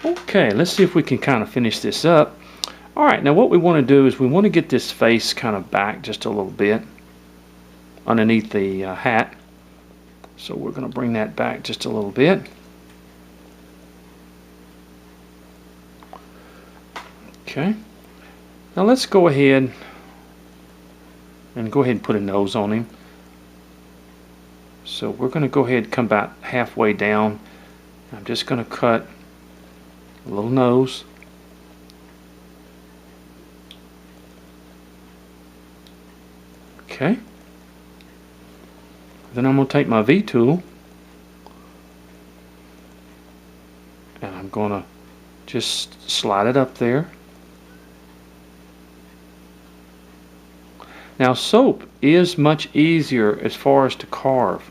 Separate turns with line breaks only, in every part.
Okay, let's see if we can kind of finish this up. All right, now what we want to do is we want to get this face kind of back just a little bit underneath the hat. So we're going to bring that back just a little bit. Okay. Now let's go ahead and put a nose on him. So we're going to go ahead and come about halfway down. I'm just going to cut a little nose. Okay. Then I'm going to take my V-tool and I'm going to just slide it up there. Now soap is much easier as far as to carve,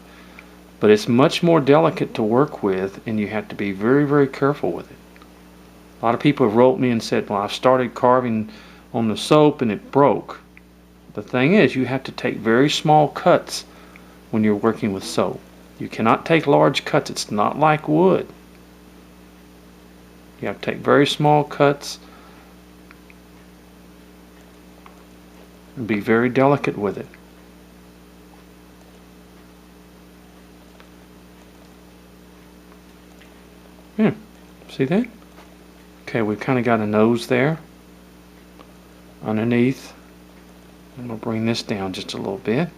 but it's much more delicate to work with, and you have to be very, very careful with it. A lot of people have wrote me and said, well, I started carving on the soap and it broke. The thing is, you have to take very small cuts when you're working with soap. You cannot take large cuts. It's not like wood. You have to take very small cuts and be very delicate with it. Yeah, see that? Okay, we've kind of got a nose there underneath. I'm going to bring this down just a little bit.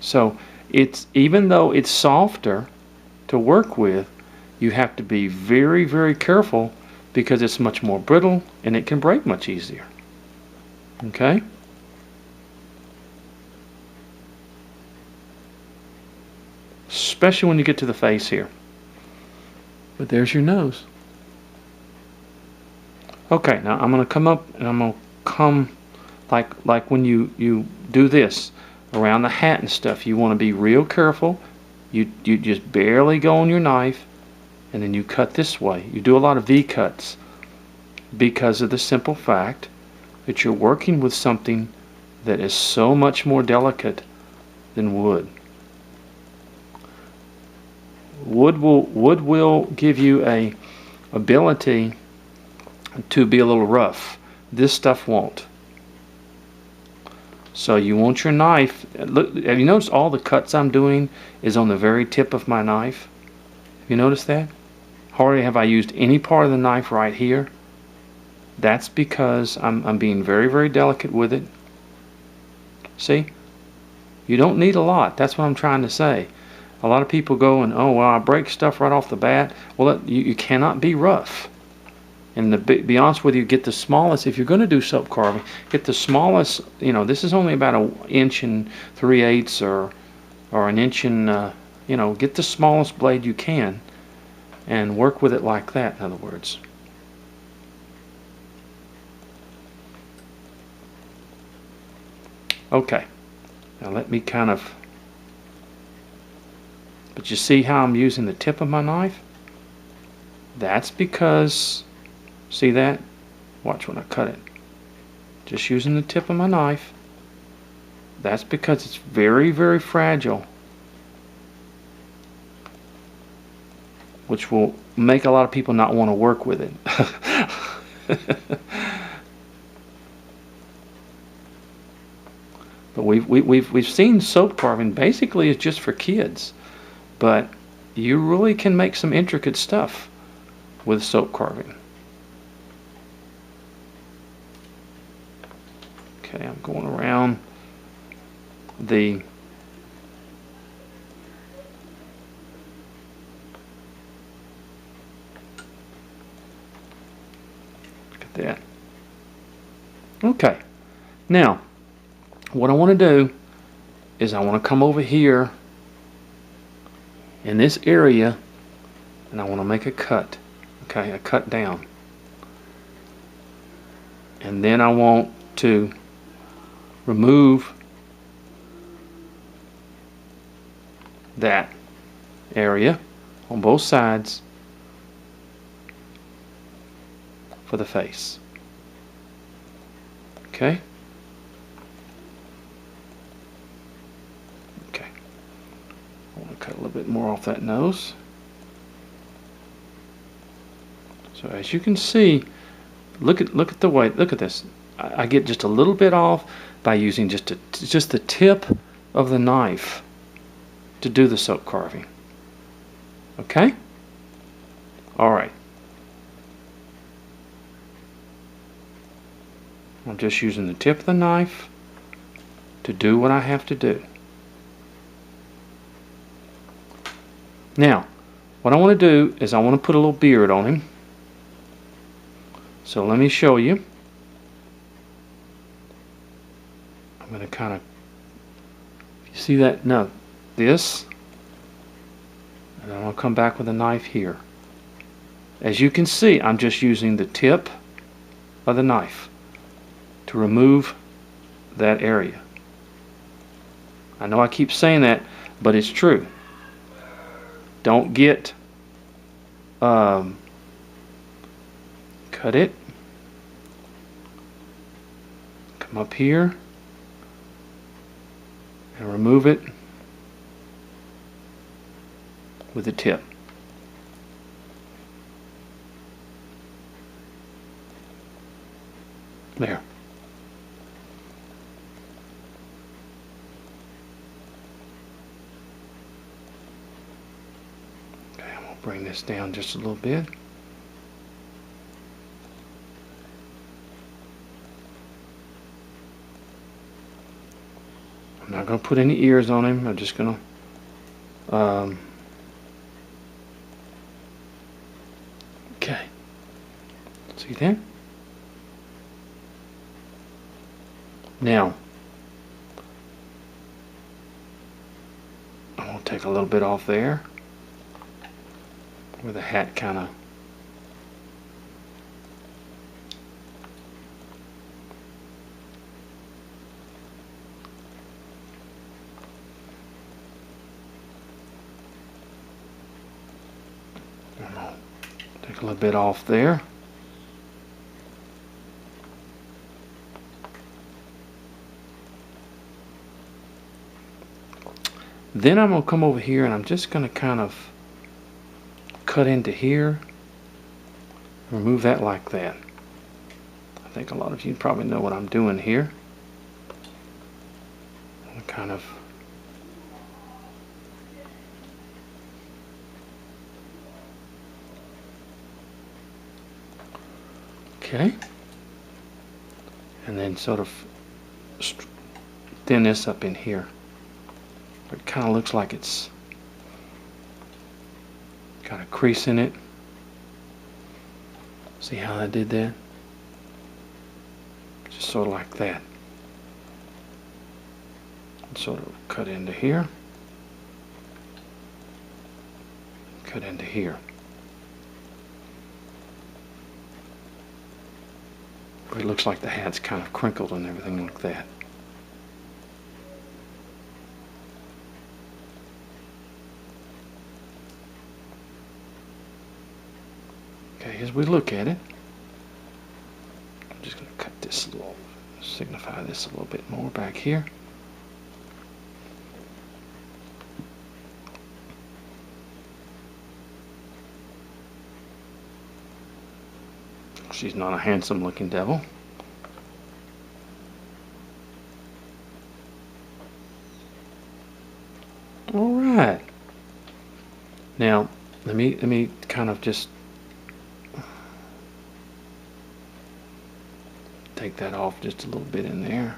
So it's, even though it's softer to work with, you have to be very, very careful because it's much more brittle and it can break much easier. Okay? Especially when you get to the face here. But there's your nose. Okay, now I'm going to come up and I'm going to come like when you do this around the hat and stuff. You want to be real careful. You just barely go on your knife and then you cut this way. You do a lot of V-cuts because of the simple fact that you're working with something that is so much more delicate than wood. Wood will give you a ability to be a little rough. This stuff won't. So you want your knife. Look, have you noticed all the cuts I'm doing is on the very tip of my knife? Have you noticed that? Hardly have I used any part of the knife right here. That's because I'm being very, very delicate with it. See? You don't need a lot. That's what I'm trying to say. A lot of people go and, oh, well, I break stuff right off the bat. Well, you cannot be rough. And to be honest with you, get the smallest, if you're going to do soap carving, get the smallest, you know, this is only about an inch and 3/8 or an inch and, you know, get the smallest blade you can and work with it like that, in other words. Okay, now let me kind of, but you see how I'm using the tip of my knife? That's because, see that? Watch when I cut it. Just using the tip of my knife. That's because it's very, very fragile, which will make a lot of people not want to work with it. But we've seen soap carving basically is just for kids, but you really can make some intricate stuff with soap carving. Okay, I'm going around the look at that. Okay, now what I want to do is I want to come over here in this area and I want to make a cut. Okay, a cut down. And then I want to remove that area on both sides for the face. Okay? Okay. want to cut a little bit more off that nose. So as you can see, look at the way, look at this. I get just a little bit off by using just the tip of the knife to do the silk carving. Okay? All right. I'm just using the tip of the knife to do what I have to do. Now, what I want to do is I want to put a little beard on him. So let me show you. I'm going to kind of, you see that? No, this, and I'm going to come back with a knife here. As you can see, I'm just using the tip of the knife to remove that area. I know I keep saying that, but it's true. Don't get cut it, come up here and remove it with the tip. There. Okay, I'm going to bring this down just a little bit. I'm not going to put any ears on him. I'm just going to okay. See that? Now, I'm going to take a little bit off there where the hat kind of take a little bit off there. Then I'm going to come over here and I'm just going to kind of cut into here, remove that like that. I think a lot of you probably know what I'm doing here. I'm kind of okay, and then sort of thin this up in here. It kind of looks like it's got a crease in it. See how I did that? Just sort of like that. And sort of cut into here. Cut into here. But it looks like the hat's kind of crinkled and everything like that. Okay, as we look at it, I'm just going to cut this a little, signify this a little bit more back here. She's not a handsome looking devil. All right. Now, let me kind of just take that off just a little bit in there.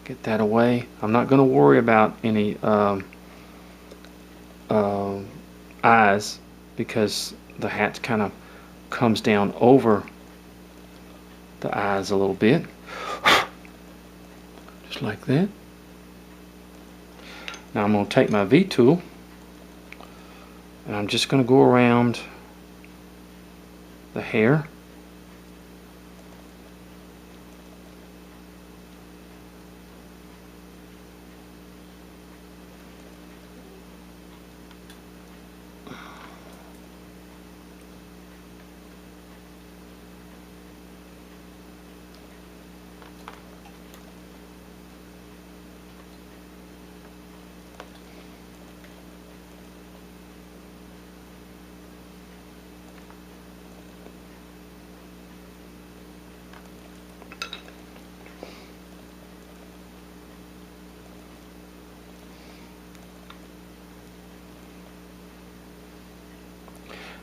Get that away. I'm not going to worry about any eyes because the hat kind of comes down over the eyes a little bit. Just like that. Now I'm going to take my V-tool and I'm just going to go around the hair.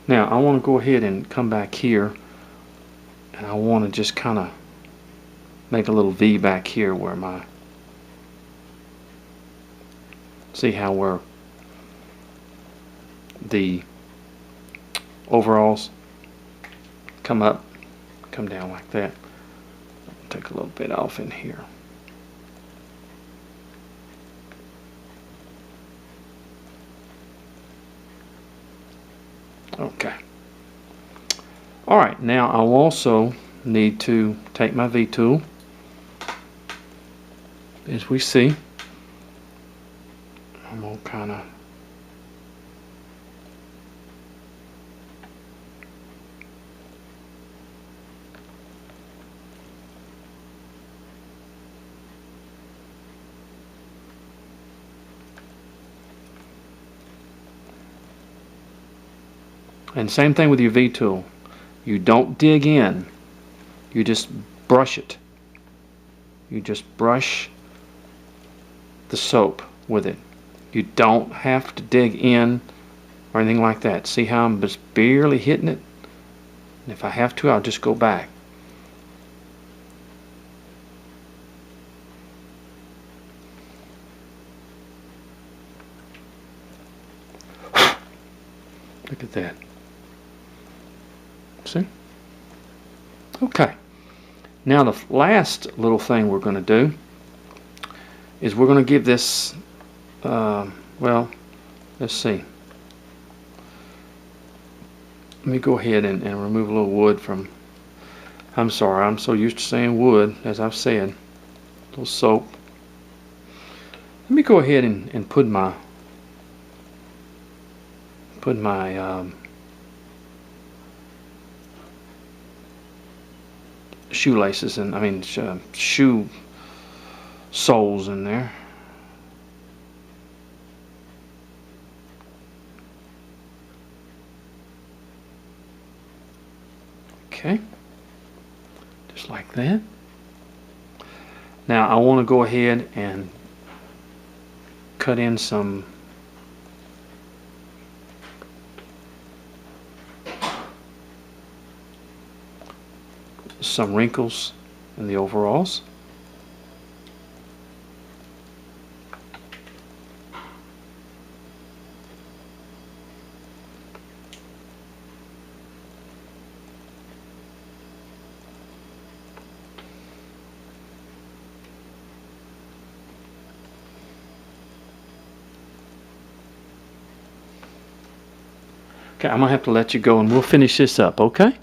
Now I want to go ahead and come back here, and I want to just kind of make a little V back here where my, see how where the overalls come up, come down like that. Take a little bit off in here. Okay. Alright, now I'll also need to take my V-tool, as we see. I'm going to kind of and same thing with your V-tool. You don't dig in. You just brush it. You just brush the soap with it. You don't have to dig in or anything like that. See how I'm just barely hitting it? And if I have to, I'll just go back. Look at that. See? Okay. Now the last little thing we're going to do is we're going to give this, well, let's see. Let me go ahead and remove a little wood from, I'm sorry, I'm so used to saying wood, as I've said. A little soap. Let me go ahead and put my shoelaces and shoe soles in there. Okay, just like that. Now I want to go ahead and cut in some wrinkles in the overalls. Okay, I'm gonna have to let you go and we'll finish this up, okay?